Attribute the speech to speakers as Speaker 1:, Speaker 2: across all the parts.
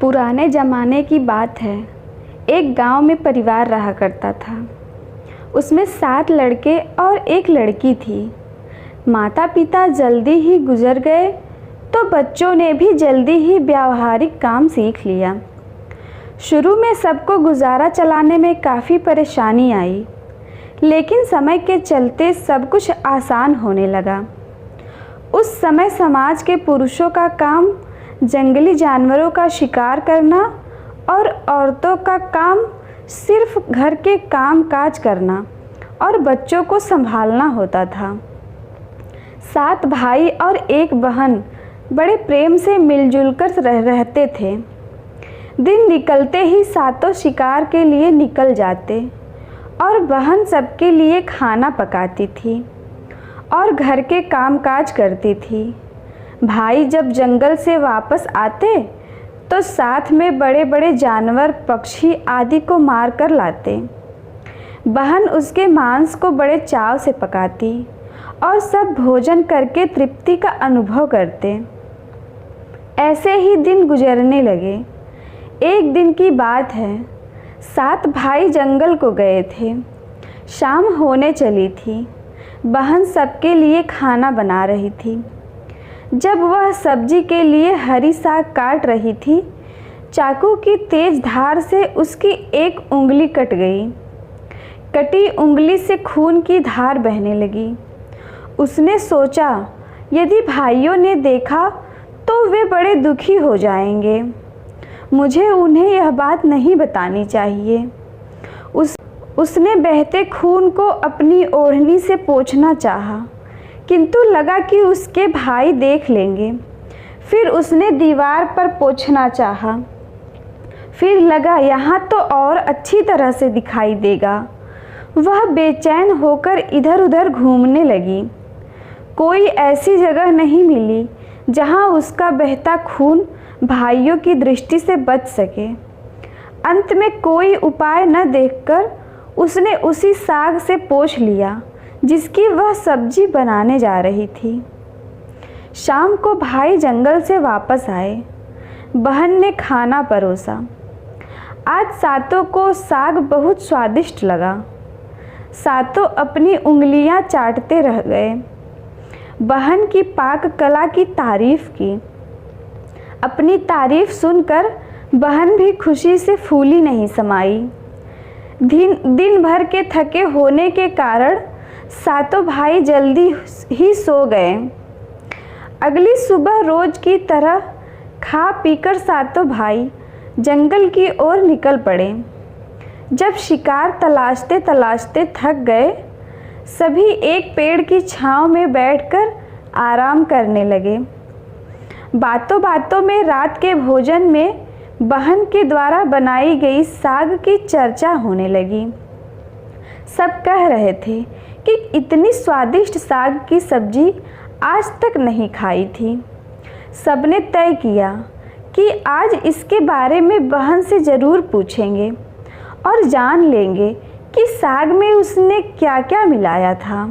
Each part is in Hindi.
Speaker 1: पुराने ज़माने की बात है। एक गांव में परिवार रहा करता था। उसमें 7 लड़के और एक लड़की थी। माता पिता जल्दी ही गुजर गए तो बच्चों ने भी जल्दी ही व्यावहारिक काम सीख लिया। शुरू में सबको गुजारा चलाने में काफ़ी परेशानी आई, लेकिन समय के चलते सब कुछ आसान होने लगा। उस समय समाज के पुरुषों का काम जंगली जानवरों का शिकार करना और औरतों का काम सिर्फ घर के काम काज करना और बच्चों को संभालना होता था। 7 भाई और एक बहन बड़े प्रेम से मिलजुल कर रहते थे। दिन निकलते ही सातों शिकार के लिए निकल जाते और बहन सबके लिए खाना पकाती थी और घर के कामकाज करती थी। भाई जब जंगल से वापस आते तो साथ में बड़े बड़े जानवर, पक्षी आदि को मार कर लाते। बहन उसके मांस को बड़े चाव से पकाती और सब भोजन करके तृप्ति का अनुभव करते। ऐसे ही दिन गुजरने लगे। एक दिन की बात है, 7 भाई जंगल को गए थे। शाम होने चली थी। बहन सबके लिए खाना बना रही थी। जब वह सब्जी के लिए हरी साग काट रही थी, चाकू की तेज धार से उसकी एक उंगली कट गई। कटी उंगली से खून की धार बहने लगी। उसने सोचा, यदि भाइयों ने देखा तो वे बड़े दुखी हो जाएंगे। मुझे उन्हें यह बात नहीं बतानी चाहिए। उसने बहते खून को अपनी ओढ़नी से पोंछना चाहा, किंतु लगा कि उसके भाई देख लेंगे। फिर उसने दीवार पर पोंछना चाहा। फिर लगा यहाँ तो और अच्छी तरह से दिखाई देगा। वह बेचैन होकर इधर उधर घूमने लगी। कोई ऐसी जगह नहीं मिली जहाँ उसका बहता खून भाइयों की दृष्टि से बच सके। अंत में कोई उपाय न देखकर उसने उसी साग से पोंछ लिया जिसकी वह सब्जी बनाने जा रही थी। शाम को भाई जंगल से वापस आए। बहन ने खाना परोसा। आज सातों को साग बहुत स्वादिष्ट लगा। सातों अपनी उंगलियां चाटते रह गए। बहन की पाक कला की तारीफ की। अपनी तारीफ सुनकर बहन भी खुशी से फूली नहीं समाई। दिन भर के थके होने के कारण सातों भाई जल्दी ही सो गए। अगली सुबह रोज की तरह खा पीकर सातों भाई जंगल की ओर निकल पड़े। जब शिकार तलाशते तलाशते थक गए, सभी एक पेड़ की छांव में बैठकर आराम करने लगे। बातों बातों में रात के भोजन में बहन के द्वारा बनाई गई साग की चर्चा होने लगी। सब कह रहे थे कि इतनी स्वादिष्ट साग की सब्जी आज तक नहीं खाई थी। सबने तय किया कि आज इसके बारे में बहन से ज़रूर पूछेंगे और जान लेंगे कि साग में उसने क्या क्या मिलाया था।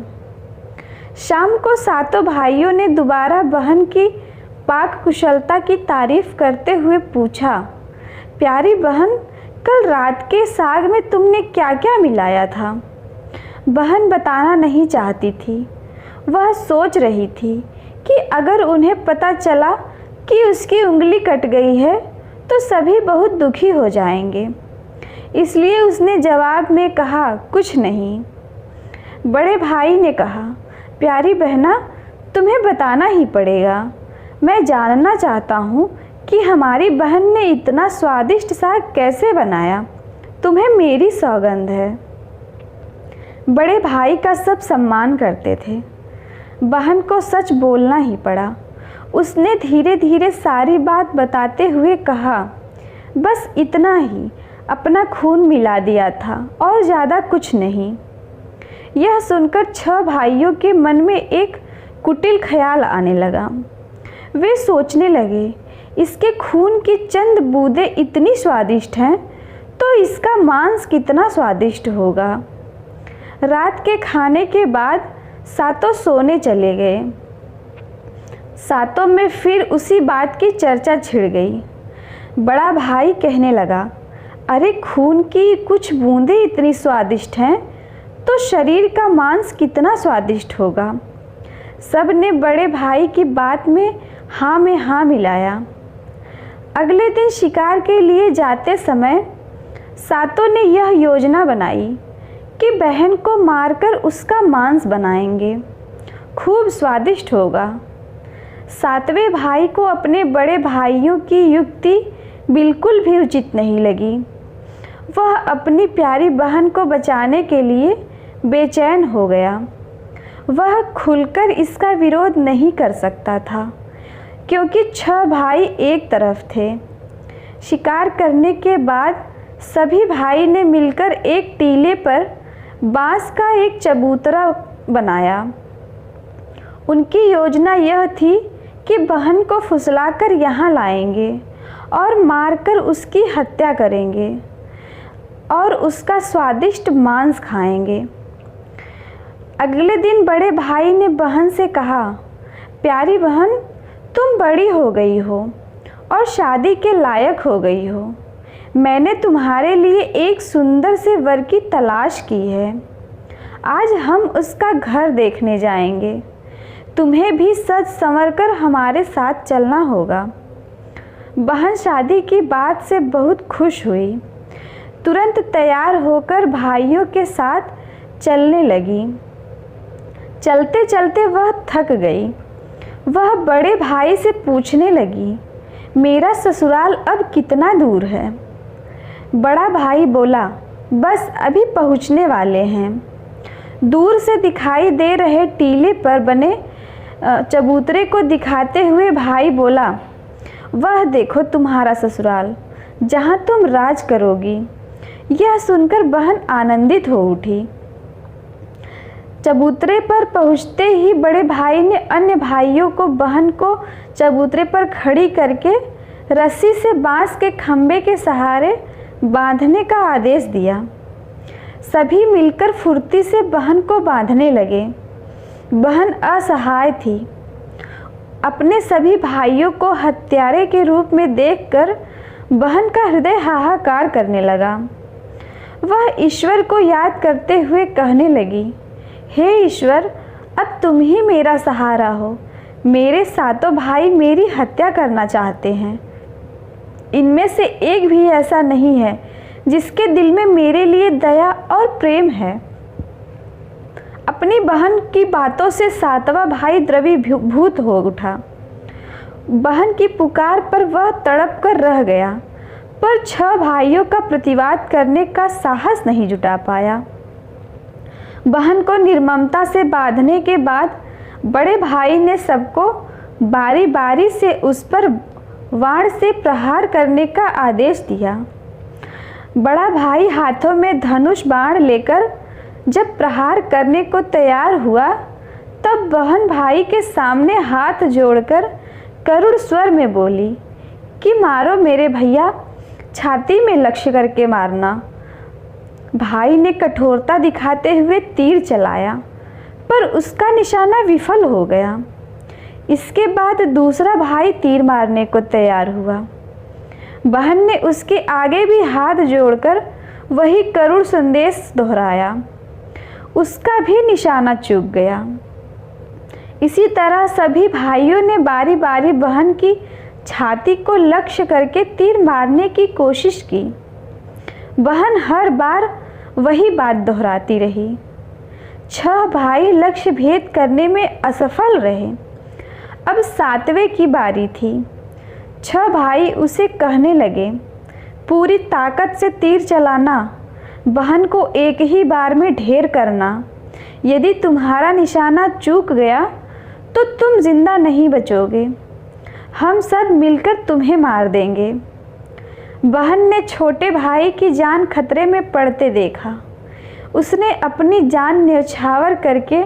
Speaker 1: शाम को सातों भाइयों ने दोबारा बहन की पाक कुशलता की तारीफ करते हुए पूछा, प्यारी बहन, कल रात के साग में तुमने क्या क्या मिलाया था? बहन बताना नहीं चाहती थी। वह सोच रही थी कि अगर उन्हें पता चला कि उसकी उंगली कट गई है तो सभी बहुत दुखी हो जाएंगे। इसलिए उसने जवाब में कहा, कुछ नहीं। बड़े भाई ने कहा, प्यारी बहना, तुम्हें बताना ही पड़ेगा। मैं जानना चाहता हूँ कि हमारी बहन ने इतना स्वादिष्ट साग कैसे बनाया। तुम्हें मेरी सौगंध है। बड़े भाई का सब सम्मान करते थे। बहन को सच बोलना ही पड़ा। उसने धीरे धीरे सारी बात बताते हुए कहा, बस इतना ही, अपना खून मिला दिया था और ज़्यादा कुछ नहीं। यह सुनकर 6 भाइयों के मन में एक कुटिल ख्याल आने लगा। वे सोचने लगे, इसके खून की चंद बूंदें इतनी स्वादिष्ट हैं तो इसका मांस कितना स्वादिष्ट होगा। रात के खाने के बाद सातों सोने चले गए। सातों में फिर उसी बात की चर्चा छिड़ गई। बड़ा भाई कहने लगा, अरे खून की कुछ बूंदें इतनी स्वादिष्ट हैं तो शरीर का मांस कितना स्वादिष्ट होगा। सब ने बड़े भाई की बात में हाँ मिलाया। अगले दिन शिकार के लिए जाते समय सातों ने यह योजना बनाई कि बहन को मारकर उसका मांस बनाएंगे, खूब स्वादिष्ट होगा। सातवें भाई को अपने बड़े भाइयों की युक्ति बिल्कुल भी उचित नहीं लगी। वह अपनी प्यारी बहन को बचाने के लिए बेचैन हो गया। वह खुलकर इसका विरोध नहीं कर सकता था क्योंकि 6 भाई एक तरफ थे। शिकार करने के बाद सभी भाई ने मिलकर एक टीले पर बांस का एक चबूतरा बनाया। उनकी योजना यह थी कि बहन को फुसलाकर यहाँ लाएंगे और मारकर उसकी हत्या करेंगे और उसका स्वादिष्ट मांस खाएंगे। अगले दिन बड़े भाई ने बहन से कहा, प्यारी बहन, तुम बड़ी हो गई हो और शादी के लायक हो गई हो। मैंने तुम्हारे लिए एक सुंदर से वर की तलाश की है। आज हम उसका घर देखने जाएंगे। तुम्हें भी सज संवर कर हमारे साथ चलना होगा। बहन शादी की बात से बहुत खुश हुई। तुरंत तैयार होकर भाइयों के साथ चलने लगी। चलते चलते वह थक गई। वह बड़े भाई से पूछने लगी, मेरा ससुराल अब कितना दूर है? बड़ा भाई बोला, बस अभी पहुंचने वाले हैं। दूर से दिखाई दे रहे टीले पर बने चबूतरे को दिखाते हुए भाई बोला, वह देखो तुम्हारा ससुराल, जहां तुम राज करोगी। यह सुनकर बहन आनंदित हो उठी। चबूतरे पर पहुंचते ही बड़े भाई ने अन्य भाइयों को बहन को चबूतरे पर खड़ी करके रस्सी से बांस के खंभे के सहारे बांधने का आदेश दिया। सभी मिलकर फुर्ती से बहन को बांधने लगे। बहन असहाय थी। अपने सभी भाइयों को हत्यारे के रूप में देखकर बहन का हृदय हाहाकार करने लगा। वह ईश्वर को याद करते हुए कहने लगी, हे ईश्वर, अब तुम ही मेरा सहारा हो। मेरे सातों भाई मेरी हत्या करना चाहते हैं। इनमें से एक भी ऐसा नहीं है जिसके दिल में मेरे लिए दया और प्रेम है। अपनी बहन की बातों से सातवां भाई द्रवीभूत हो उठा। बहन की पुकार पर वह तड़प कर रह गया, पर 6 भाइयों का प्रतिवाद करने का साहस नहीं जुटा पाया। बहन को निर्ममता से बांधने के बाद बड़े भाई ने सबको बारी बारी से उस पर वाण से प्रहार करने का आदेश दिया। बड़ा भाई हाथों में धनुष बाण लेकर जब प्रहार करने को तैयार हुआ, तब बहन भाई के सामने हाथ जोड़कर करुण स्वर में बोली कि मारो मेरे भैया, छाती में लक्ष्य करके मारना। भाई ने कठोरता दिखाते हुए तीर चलाया, पर उसका निशाना विफल हो गया। इसके बाद दूसरा भाई तीर मारने को तैयार हुआ। बहन ने उसके आगे भी हाथ जोड़कर वही करुण संदेश दोहराया। उसका भी निशाना चूक गया। इसी तरह सभी भाइयों ने बारी बारी बहन की छाती को लक्ष्य करके तीर मारने की कोशिश की। बहन हर बार वही बात दोहराती रही। 6 भाई लक्ष्य भेद करने में असफल रहे। अब 7वें की बारी थी। 6 भाई उसे कहने लगे, पूरी ताकत से तीर चलाना, बहन को एक ही बार में ढेर करना। यदि तुम्हारा निशाना चूक गया तो तुम जिंदा नहीं बचोगे। हम सब मिलकर तुम्हें मार देंगे। बहन ने छोटे भाई की जान खतरे में पड़ते देखा। उसने अपनी जान न्यौछावर करके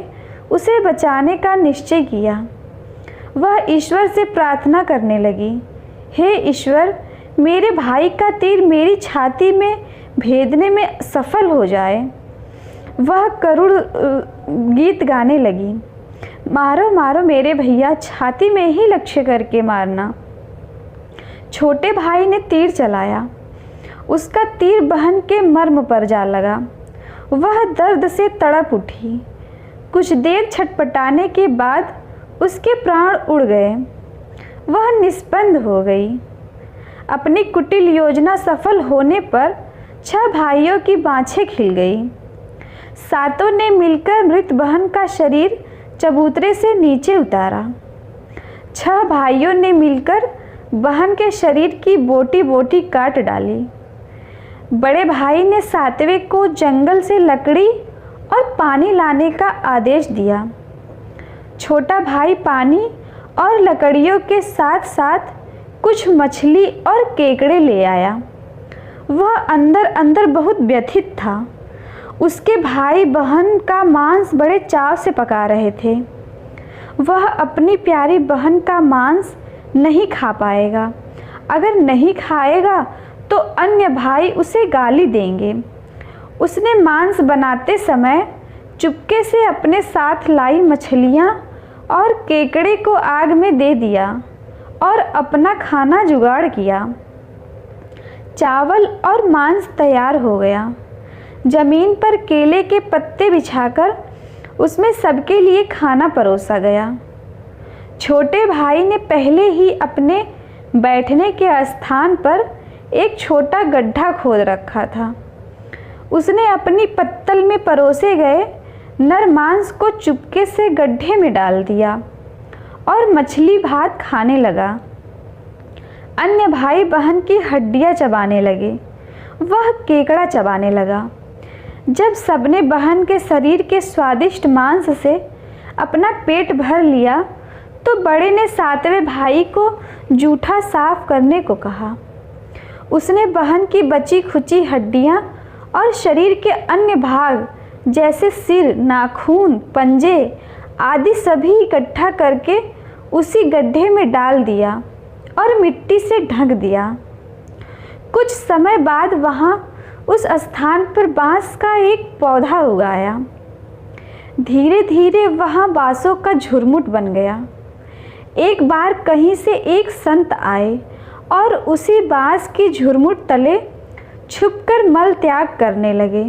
Speaker 1: उसे बचाने का निश्चय किया। वह ईश्वर से प्रार्थना करने लगी, हे ईश्वर, मेरे भाई का तीर मेरी छाती में भेदने में सफल हो जाए। वह करुण गीत गाने लगी, मारो मारो मेरे भैया, छाती में ही लक्ष्य करके मारना। छोटे भाई ने तीर चलाया। उसका तीर बहन के मर्म पर जा लगा। वह दर्द से तड़प उठी। कुछ देर छटपटाने के बाद उसके प्राण उड़ गए। वह निस्पंद हो गई। अपनी कुटिल योजना सफल होने पर 6 भाइयों की बाँछें खिल गई। सातों ने मिलकर मृत बहन का शरीर चबूतरे से नीचे उतारा। 6 भाइयों ने मिलकर बहन के शरीर की बोटी बोटी काट डाली। बड़े भाई ने 7वें को जंगल से लकड़ी और पानी लाने का आदेश दिया। छोटा भाई पानी और लकड़ियों के साथ साथ कुछ मछली और केकड़े ले आया। वह अंदर अंदर बहुत व्यथित था। उसके भाई बहन का मांस बड़े चाव से पका रहे थे। वह अपनी प्यारी बहन का मांस नहीं खा पाएगा। अगर नहीं खाएगा तो अन्य भाई उसे गाली देंगे। उसने मांस बनाते समय चुपके से अपने साथ लाई मछलियाँ और केकड़े को आग में दे दिया और अपना खाना जुगाड़ किया। चावल और मांस तैयार हो गया। जमीन पर केले के पत्ते बिछाकर उसमें सबके लिए खाना परोसा गया। छोटे भाई ने पहले ही अपने बैठने के स्थान पर एक छोटा गड्ढा खोद रखा था। उसने अपनी पत्तल में परोसे गए नर मांस को चुपके से गड्ढे में डाल दिया और मछली भात खाने लगा। अन्य भाई बहन की हड्डियां चबाने लगे। वह केकड़ा चबाने लगा। जब सबने बहन के शरीर के स्वादिष्ट मांस से अपना पेट भर लिया तो बड़े ने 7वें भाई को जूठा साफ करने को कहा। उसने बहन की बची खुची हड्डियां और शरीर के अन्य भाग जैसे सिर, नाखून, पंजे आदि सभी इकट्ठा करके उसी गड्ढे में डाल दिया और मिट्टी से ढक दिया। कुछ समय बाद वहाँ उस स्थान पर बांस का एक पौधा उगाया। धीरे धीरे वहाँ बांसों का झुरमुट बन गया। एक बार कहीं से एक संत आए और उसी बांस की झुरमुट तले छुपकर मल त्याग करने लगे।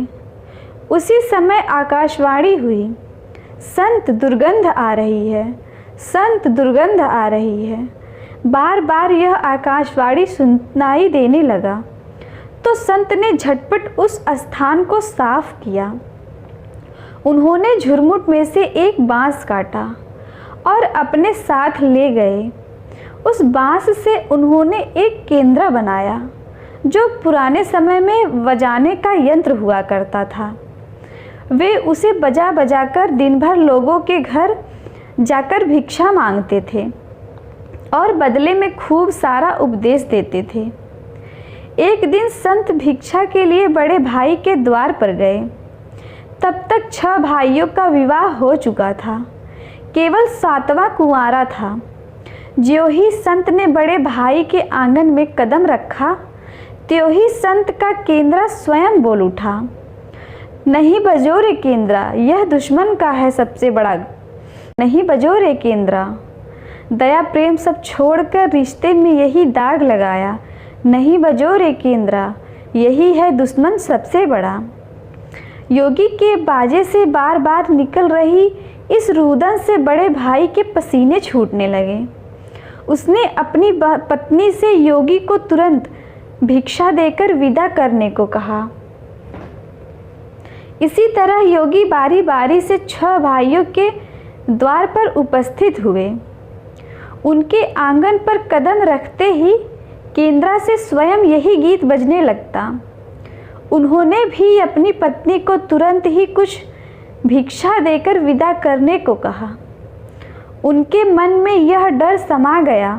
Speaker 1: उसी समय आकाशवाणी हुई, संत दुर्गंध आ रही है, संत दुर्गंध आ रही है। बार बार यह आकाशवाणी सुनाई देने लगा तो संत ने झटपट उस स्थान को साफ किया। उन्होंने झुरमुट में से एक बांस काटा और अपने साथ ले गए। उस बांस से उन्होंने एक केंद्रा बनाया जो पुराने समय में बजाने का यंत्र हुआ करता था। वे उसे बजा बजा कर दिन भर लोगों के घर जाकर भिक्षा मांगते थे और बदले में खूब सारा उपदेश देते थे। एक दिन संत भिक्षा के लिए बड़े भाई के द्वार पर गए। तब तक 6 भाइयों का विवाह हो चुका था। केवल 7वां कुंवारा था। ज्यों ही संत ने बड़े भाई के आंगन में कदम रखा त्यों ही संत का केंद्रा स्वयं बोल उठा, नहीं बजो रे केंद्रा, यह दुश्मन का है सबसे बड़ा। नहीं बजो रे केंद्रा। दया प्रेम सब छोड़कर रिश्ते में यही दाग लगाया। नहीं बजो रे केंद्रा, यही है दुश्मन सबसे बड़ा। योगी के बाजे से बार बार निकल रही इस रुदन से बड़े भाई के पसीने छूटने लगे। उसने अपनी पत्नी से योगी को तुरंत भिक्षा देकर विदा करने को कहा। इसी तरह योगी बारी बारी से 6 भाइयों के द्वार पर उपस्थित हुए। उनके आंगन पर कदम रखते ही केंद्रा से स्वयं यही गीत बजने लगता। उन्होंने भी अपनी पत्नी को तुरंत ही कुछ भिक्षा देकर विदा करने को कहा। उनके मन में यह डर समा गया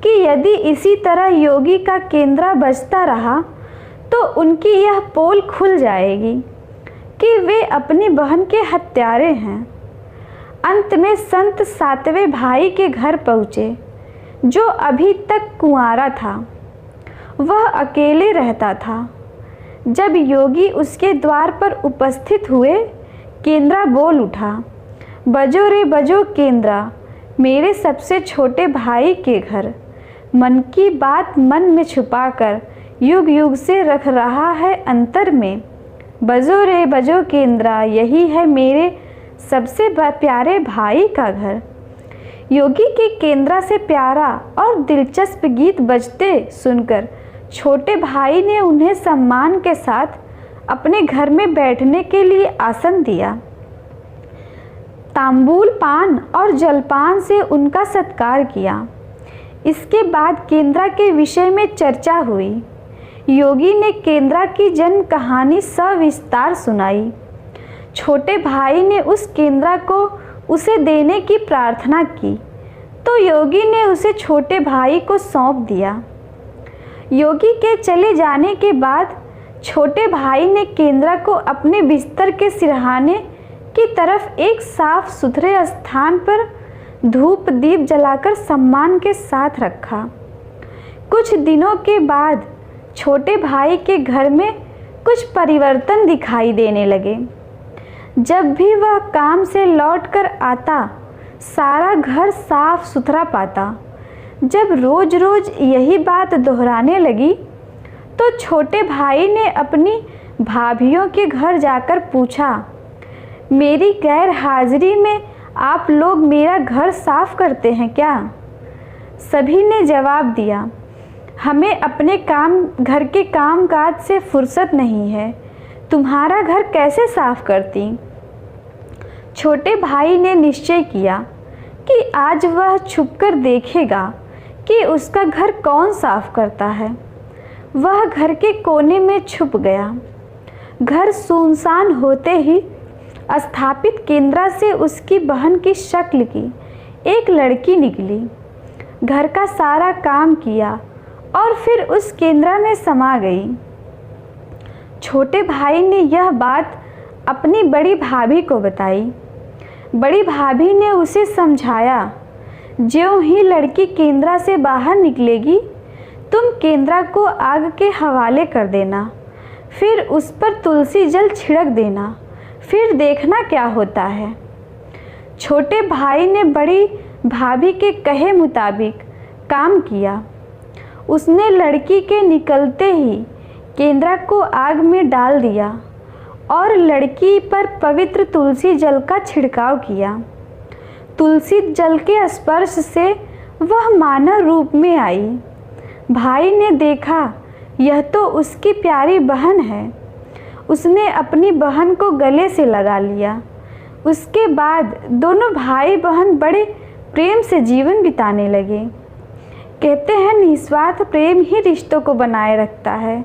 Speaker 1: कि यदि इसी तरह योगी का केंद्रा बजता रहा तो उनकी यह पोल खुल जाएगी कि वे अपनी बहन के हत्यारे हैं। अंत में संत 7वें भाई के घर पहुँचे जो अभी तक कुंवारा था। वह अकेले रहता था। जब योगी उसके द्वार पर उपस्थित हुए केंद्रा बोल उठा, बजो रे बजो केंद्रा, मेरे सबसे छोटे भाई के घर। मन की बात मन में छुपाकर युग युग से रख रहा है अंतर में। बजो रे बजो केंद्रा, यही है मेरे सबसे प्यारे भाई का घर। योगी के केंद्रा से प्यारा और दिलचस्प गीत बजते सुनकर छोटे भाई ने उन्हें सम्मान के साथ अपने घर में बैठने के लिए आसन दिया। तांबूल पान और जलपान से उनका सत्कार किया। इसके बाद केंद्रा के विषय में चर्चा हुई। योगी ने केंद्रा की जन्म कहानी सविस्तार सुनाई। छोटे भाई ने उस केंद्रा को उसे देने की प्रार्थना की तो योगी ने उसे छोटे भाई को सौंप दिया। योगी के चले जाने के बाद छोटे भाई ने केंद्रा को अपने बिस्तर के सिरहाने की तरफ एक साफ सुथरे स्थान पर धूप दीप जलाकर सम्मान के साथ रखा। कुछ दिनों के बाद छोटे भाई के घर में कुछ परिवर्तन दिखाई देने लगे। जब भी वह काम से लौटकर आता सारा घर साफ सुथरा पाता। जब रोज रोज यही बात दोहराने लगी तो छोटे भाई ने अपनी भाभियों के घर जाकर पूछा, मेरी गैर हाजिरी में आप लोग मेरा घर साफ करते हैं क्या? सभी ने जवाब दिया, हमें अपने घर के काम काज से फुर्सत नहीं है, तुम्हारा घर कैसे साफ करती? छोटे भाई ने निश्चय किया कि आज वह छुपकर देखेगा कि उसका घर कौन साफ करता है। वह घर के कोने में छुप गया। घर सुनसान होते ही स्थापित केंद्रा से उसकी बहन की शक्ल की एक लड़की निकली। घर का सारा काम किया और फिर उस केंद्रा में समा गई। छोटे भाई ने यह बात अपनी बड़ी भाभी को बताई। बड़ी भाभी ने उसे समझाया, ज्यों ही लड़की केंद्रा से बाहर निकलेगी तुम केंद्रा को आग के हवाले कर देना, फिर उस पर तुलसी जल छिड़क देना, फिर देखना क्या होता है। छोटे भाई ने बड़ी भाभी के कहे मुताबिक काम किया। उसने लड़की के निकलते ही केंद्रा को आग में डाल दिया और लड़की पर पवित्र तुलसी जल का छिड़काव किया। तुलसी जल के स्पर्श से वह मानव रूप में आई। भाई ने देखा यह तो उसकी प्यारी बहन है। उसने अपनी बहन को गले से लगा लिया। उसके बाद दोनों भाई बहन बड़े प्रेम से जीवन बिताने लगे। कहते हैं निस्वार्थ प्रेम ही रिश्तों को बनाए रखता है।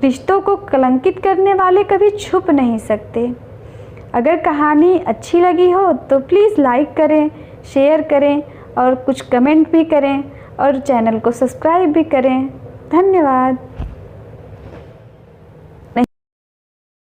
Speaker 1: रिश्तों को कलंकित करने वाले कभी छुप नहीं सकते। अगर कहानी अच्छी लगी हो तो प्लीज़ लाइक करें, शेयर करें और कुछ कमेंट भी करें और चैनल को सब्सक्राइब भी करें। धन्यवाद।